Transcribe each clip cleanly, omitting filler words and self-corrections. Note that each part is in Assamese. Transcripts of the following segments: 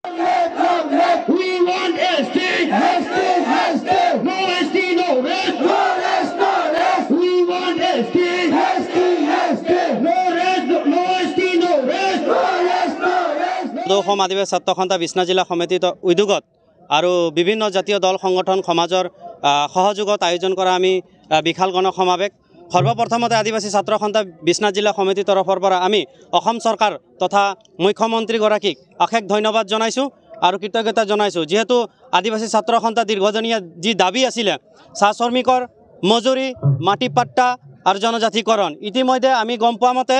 We want ST. No ST, no rest. We want ST. No rest, no ST, no rest. Assam আদিবাসী ছাত্ৰ সন্থা বিশ্বনাথ জিলা সমিতিৰ উদ্যোগত আৰু বিভিন্ন জাতীয় দল সংগঠন সমাজৰ সহযোগত আয়োজন কৰা আমি বিশাল গণ সমাৱেশ সৰ্বপ্ৰথমতে আদিবাসী ছাত্ৰ সন্থা বিশ্বনাথ জিলা সমিতিৰ তৰফৰ পৰা আমি অসম চৰকাৰ তথা মুখ্যমন্ত্ৰীগৰাকীক অশেষ ধন্যবাদ জনাইছোঁ আৰু কৃতজ্ঞতা জনাইছোঁ যেহেতু আদিবাসী ছাত্ৰ সন্থা দীৰ্ঘদিনীয়া যি দাবী আছিলে চাহ শ্ৰমিকৰ মজুৰি মাটি পাট্টা আৰু জনজাতিকৰণ ইতিমধ্যে আমি গম পোৱা মতে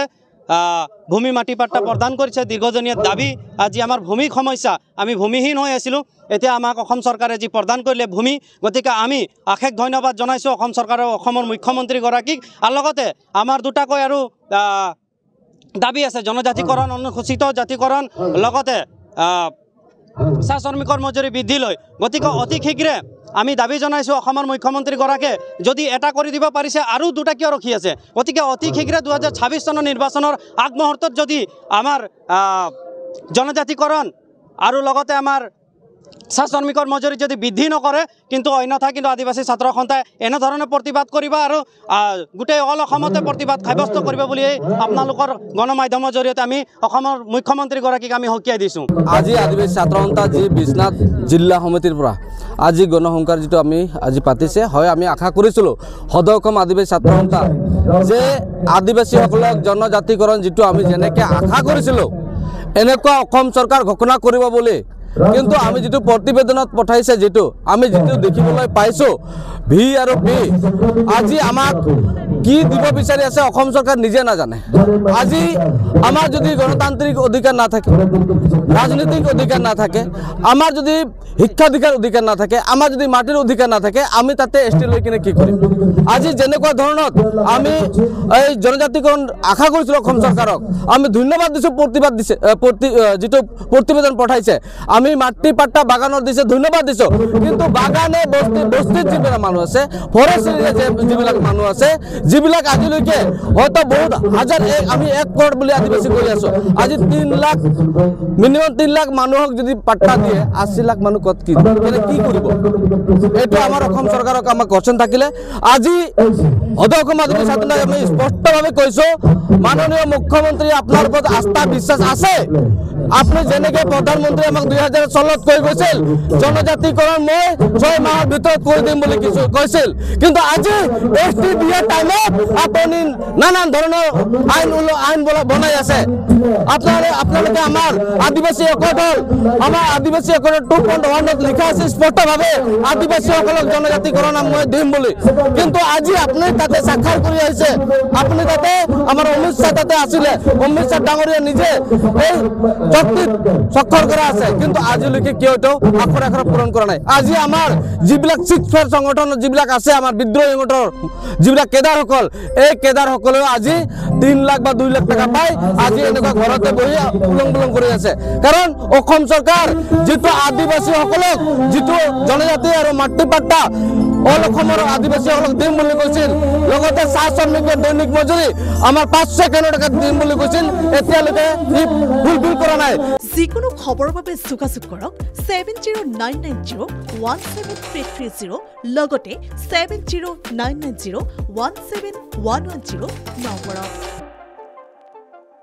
ভূমি মাটি পাট্টা প্ৰদান কৰিছে দীৰ্ঘদিনীয়া দাবী আজি আমাৰ ভূমি সমস্যা আমি ভূমিহীন হৈ আছিলোঁ এতিয়া আমাক অসম চৰকাৰে যি প্ৰদান কৰিলে ভূমি গতিকে আমি অশেষ ধন্যবাদ জনাইছোঁ অসম চৰকাৰৰ অসমৰ মুখ্যমন্ত্ৰীগৰাকীক আৰু লগতে আমাৰ দুটাকৈ আৰু দাবী আছে জনজাতিকৰণ অনুসূচিত জাতিকৰণ লগতে চাহ শ্ৰমিকৰ মজুৰি বৃদ্ধি লৈ গতিকে অতি শীঘ্ৰে আমি দাবী জনাইছোঁ অসমৰ মুখ্যমন্ত্ৰীগৰাকীয়ে যদি এটা কৰি দিব পাৰিছে আৰু দুটা কিয় ৰখি আছে গতিকে অতি শীঘ্ৰে 2026 চনৰ নিৰ্বাচনৰ আগমুহূৰ্তত যদি আমাৰ জনজাতিকৰণ আৰু লগতে আমাৰ চাহ শ্ৰমিকৰ মজুৰি যদি বৃদ্ধি নকৰে কিন্তু অন্যথা কিন্তু আদিবাসী ছাত্ৰ সন্থাই এনেধৰণে প্ৰতিবাদ কৰিব আৰু গোটেই অল অসমতে প্ৰতিবাদ সাব্যস্ত কৰিব বুলি আপোনালোকৰ গণমাধ্যমৰ জৰিয়তে আমি অসমৰ মুখ্যমন্ত্ৰীগৰাকীক আমি সকীয়াই দিছোঁ আজি আদিবাসী ছাত্ৰ সন্থা যি বিশ্বনাথ জিলা সমিতিৰ পৰা আজি গণসংকাৰ যিটো আমি আজি পাতিছে হয় আমি আশা কৰিছিলোঁ সদৌ অসম আদিবাসী ছাত্ৰ সন্থা যে আদিবাসীসকলক জনজাতিকৰণ যিটো আমি যেনেকৈ আশা কৰিছিলোঁ এনেকুৱা অসম চৰকাৰ ঘোষণা কৰিব বুলি কিন্তু আমি যেটো প্ৰতিবেদনত পঠাইছে যেটো আমি যেটো দেখিবলৈ পাইছো ভি আৰু পি আজি আমাক কি দিব বিচাৰি আছে অসম চৰকাৰ নিজে নাজানে আজি আমাৰ যদি গণতান্ত্ৰিক অধিকাৰ না থাকে ৰাজনৈতিক অধিকাৰ না থাকে আমাৰ যদি শিক্ষাধিকাৰ অধিকাৰ না থাকে আমাৰ যদি মাটিৰ অধিকাৰ না থাকে আমি তাতে এসটি লৈ কিনে কি কৰিম আজি যেনেকুৱা ধৰণত আমি এই জনজাতিকৰণ আশা কৰিছিলো অসম চৰকাৰক আমি ধন্যবাদ দিছো প্ৰতিবাদ দিছে যেটো প্ৰতিবেদন পঠাইছে আমি মাটি পাট্টা বাগানৰ দিছে ধন্যবাদ দিছো কিন্তু বাগানে বস্তিত যিবিলাক মানুহ আছে ফৰেষ্ট এৰিয়াত যিবিলাক মানুহ আছে যিবিলাক আজিলৈকে হয়তো বহুত হাজাৰ আমি 1 কোটি বুলি আদিবাসী কৰি আছো আজি 3 লাখ মিনিমাম 3 লাখ মানুহক যদি পাট্টা দিয়ে 80 লাখ মানুহ কত কি কি কৰিব এটো আমাৰ অসম চৰকাৰক আমাক কোৱেশ্চন থাকিলে আজি সদৌ অসম আদিবাসী ছাত্ৰ সন্থাই আমি স্পষ্টভাৱে কৈছো মাননীয় মুখ্যমন্ত্ৰী আপোনাৰ ওপৰত আস্থা বিশ্বাস আছে আপনি যেনেকে প্ৰধানমন্ত্ৰী আমাক 2016 কৈ গৈছিল জনজাতিকৰণ মই 6 মাহৰ ভিতৰত কৰি দিম বুলি কৈছিল কিন্তু আজি এসটি দিয়া টাইমত আপুনি নানান ধৰণৰ আইন বনাই আছে আপোনালোকে আমাৰ আদিবাসী অকল আমাৰ আদিবাসী অকল 2.1 লিখা আছে স্পষ্টভাৱে আদিবাসীসকলক জনজাতিকৰণ মই দিম বুলি কিন্তু আজি আপুনি তাতে সাক্ষাৎ কৰি আহিছে আপুনি তাতে আমাৰ অমিত শাহ তাতে আছিল অমিত শাহ ডাঙৰীয়া নিজে এই চুক্তিত স্বাক্ষৰ কৰা আছে কিন্তু আজিলৈকে কিয়টো আখৰ আখৰ পূৰণ কৰা নাই আজি আমাৰ যিবিলাক শিক্ষাৰ সংগঠন যিবিলাক আছে আমাৰ বিদ্ৰোহী সংগঠনৰ যিবিলাক কেদাৰসকল এই কেদাৰসকলেও আজি 3 লাখ বা 2 লাখ টাকা পাই আজি এনেকুৱা ঘৰতে বহি উলং কৰি আছে কাৰণ অসম চৰকাৰ যেটো আদিবাসীসকলক যেটো জনজাতি আৰু মাটি পাট্টা অল অসমৰ আদিবাসীসকলক দিম বুলি কৈছিল লগতে চাহ শ্ৰমিকৰ দৈনিক মজুৰি আমাৰ 500 টাকা দিম বুলি কৈছিল এতিয়ালৈকে ফুলফিল কৰা নাই যিকোনো খবৰৰ বাবে যোগাযোগ কৰক 7099017330 লগতে 7099017110 নম্বৰত